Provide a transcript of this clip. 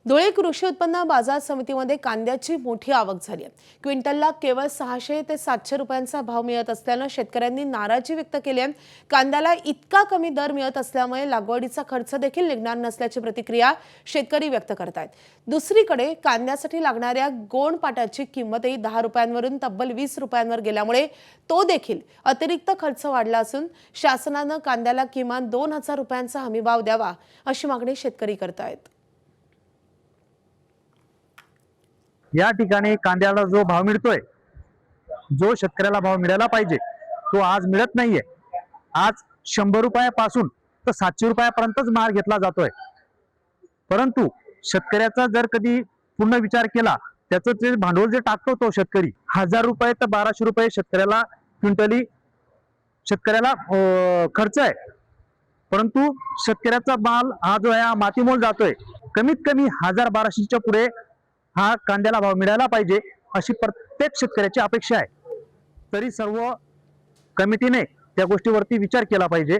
धुळे कृषी उत्पन्न बाजार समितीमध्ये कांद्याची मोठी आवक झाली आहे। क्विंटलला केवळ 600 ते 700 रुपयांचा भाव मिळत असल्याने शेतकऱ्यांनी नाराजी व्यक्त केली आहे। कांद्याला इतका कमी दर मिळत असल्यामुळे लागवडीचा खर्च देखील निघणार नसल्याची प्रतिक्रिया शेतकरी व्यक्त करत आहेत। दुसरीकडे कांद्यासाठी लागणाऱ्या गोण पाटाची किंमतही 10 रुपयांवरून तब्बल 20 रुपयांवर गेल्यामुळे तो देखील अतिरिक्त खर्च वाढला असून शासनाने कांद्याला किमान 2000 रुपयांचा हमीभाव द्यावा अशी मागणी शेतकरी करत आहेत। या ठिकाणी कांद्याला जो भाव मिळतोय, जो शेतकऱ्याला भाव मिळाला पाहिजे तो आज मिळत नाहीये। आज 100 रुपयापासून तर 700 रुपयापर्यंतच माल घेतला जातोय। परंतु शेतकऱ्याचा जर कधी पूर्ण विचार केला, त्याचं जे भांडवल जे टाकतो तो शेतकरी 1000 रुपये तर 1200 रुपये शेतकऱ्याला क्विंटली खर्च आहे। परंतु शेतकऱ्याचा माल हा जो आहे मातीमोल जातोय। कमीत कमी 1000-1200च्या पुढे हा कांद्याला भाव मिळाला पाहिजे अशी प्रत्येक शेतकऱ्याची अपेक्षा आहे। तरी सर्व कमिटीने त्या गोष्टीवरती विचार केला पाहिजे।